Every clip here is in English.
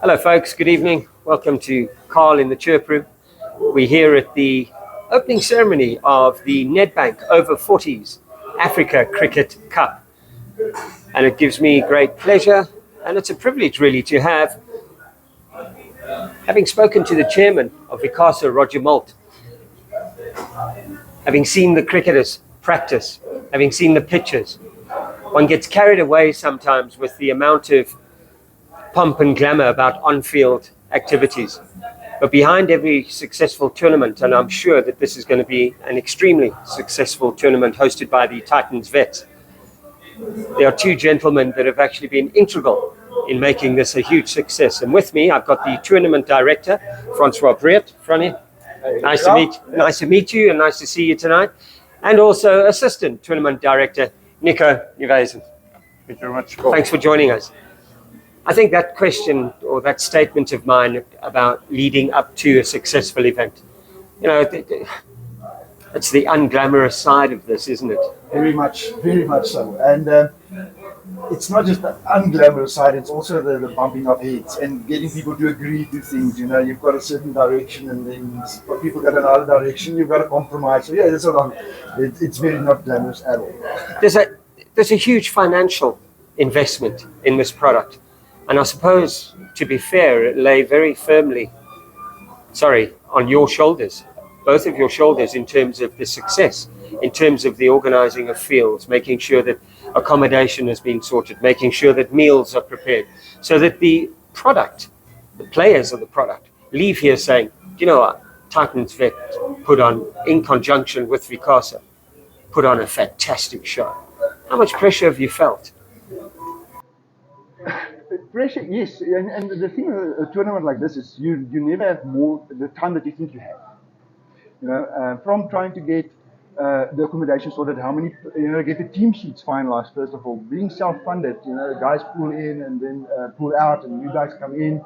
Hello folks, good evening. Welcome to Carl in the Chirp Room. We're here at the opening ceremony of the Nedbank Over-40s Africa Cricket Cup. And it gives me great pleasure, and it's a privilege really to have, having spoken to the chairman of Vicasa, Roger Malt, having seen the cricketers practice, having seen the pitches, one gets carried away sometimes with the amount of pomp and glamour about on-field activities. But behind every successful tournament, and I'm sure that this is going to be an extremely successful tournament hosted by the Titans Vets, there are two gentlemen that have actually been integral in making this a huge success. And with me, I've got the tournament director, Francois Briet. Franny, nice to meet you, and nice to see you tonight. And also assistant tournament director, Nico Nieuwezen. Thank you very much. Thanks for joining us. I think that question or that statement of mine about leading up to a successful event, you know, it's the unglamorous side of this, isn't it? Very much so. And it's not just the unglamorous side, it's also the bumping of heads and getting people to agree to things. You know, you've got a certain direction and then people got another direction, you've got to compromise. So yeah, it's very not glamorous at all. There's a huge financial investment in this product. And I suppose, to be fair, it lay very firmly, on your shoulders, both of your shoulders, in terms of the success, in terms of the organizing of fields, making sure that accommodation has been sorted, making sure that meals are prepared, so that the product, the players of the product, leave here saying, do you know what, Titans Vet put on, in conjunction with Vicasa, put on a fantastic show. How much pressure have you felt? Pressure, yes, and the thing with a tournament like this is you never have more the time that you think you have. You know, from trying to get the accommodation sorted, get the team sheets finalized first of all, being self-funded. You know, the guys pull in and then pull out, and you guys come in.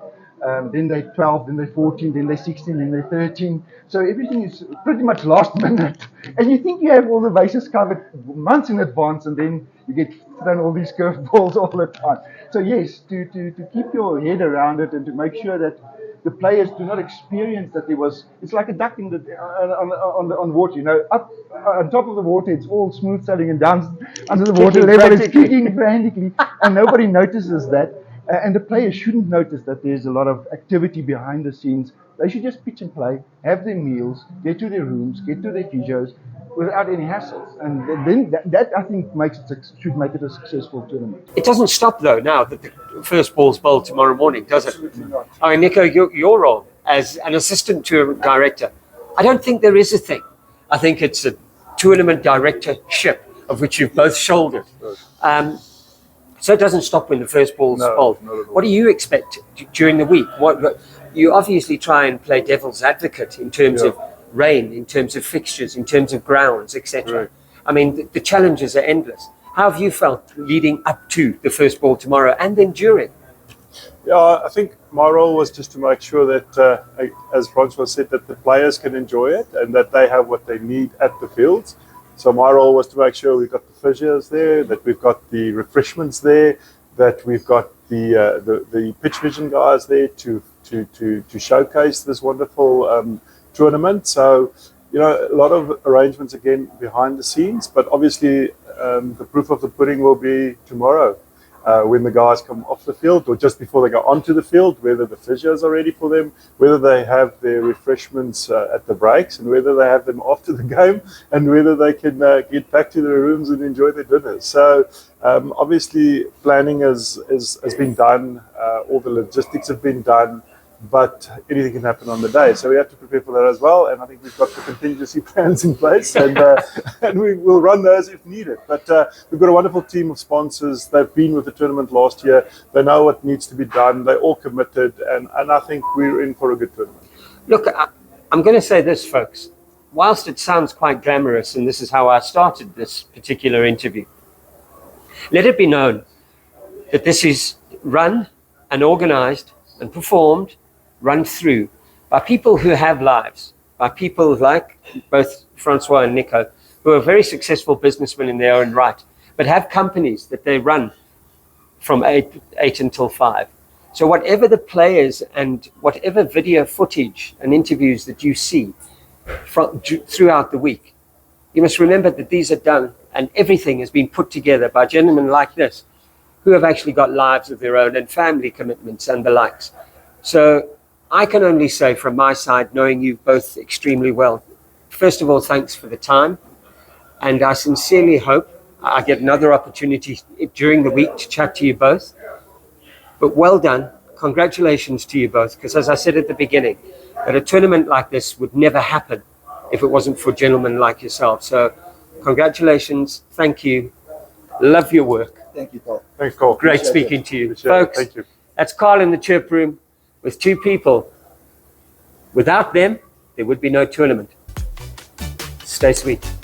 Then they're 12, then they're 14, then they're 16, then they're 13. So everything is pretty much last minute. And you think you have all the bases covered months in advance, and then you get thrown all these curveballs all the time. So yes, to keep your head around it and to make sure that the players do not experience that it's like a duck in on water, you know, up on top of the water it's all smooth sailing, and down under the water level it's kicking frantically, and nobody notices that. And the players shouldn't notice that there's a lot of activity behind the scenes. They should just pitch and play, have their meals, get to their rooms, get to their physios without any hassles. And then that I think should make it a successful tournament. It doesn't stop though now that the first ball's bowled tomorrow morning, does it? Absolutely not. I mean, Nico, your role as an assistant tournament director, I don't think there is a thing. I think it's a tournament directorship of which you've both shouldered. So it doesn't stop when the first ball's bowled. What do you expect during the week? What you obviously try and play devil's advocate in terms of rain, in terms of fixtures, in terms of grounds, etc. Right. I mean, the challenges are endless. How have you felt leading up to the first ball tomorrow and then during? Yeah, I think my role was just to make sure that, as Francois said, that the players can enjoy it and that they have what they need at the fields. So my role was to make sure we've got the physios there, that we've got the refreshments there, that we've got the pitch vision guys there to showcase this wonderful tournament. So, you know, a lot of arrangements again behind the scenes, but obviously the proof of the pudding will be tomorrow. When the guys come off the field or just before they go onto the field, whether the physios are ready for them, whether they have their refreshments at the breaks, and whether they have them after the game, and whether they can get back to their rooms and enjoy their dinners. So obviously planning has been done, all the logistics have been done, but anything can happen on the day. So we have to prepare for that as well. And I think we've got the contingency plans in place, and we will run those if needed. But we've got a wonderful team of sponsors. They've been with the tournament last year. They know what needs to be done. They're all committed. And I think we're in for a good tournament. Look, I'm going to say this, folks. Whilst it sounds quite glamorous, and this is how I started this particular interview, let it be known that this is run and organized and performed, run through by people who have lives, by people like both Francois and Nico, who are very successful businessmen in their own right, but have companies that they run from 8 until 5. So whatever the players and whatever video footage and interviews that you see throughout the week, you must remember that these are done and everything has been put together by gentlemen like this who have actually got lives of their own and family commitments and the likes. So I can only say from my side, knowing you both extremely well, first of all, thanks for the time. And I sincerely hope I get another opportunity during the week to chat to you both. But well done. Congratulations to you both. Because as I said at the beginning, that a tournament like this would never happen if it wasn't for gentlemen like yourself. So congratulations. Thank you. Love your work. Thank you, Carl. Thanks, Carl. Great speaking to you. Appreciate it. Folks, Thank you. that's Carl in the chirp room with two people. Without them, there would be no tournament. Stay sweet.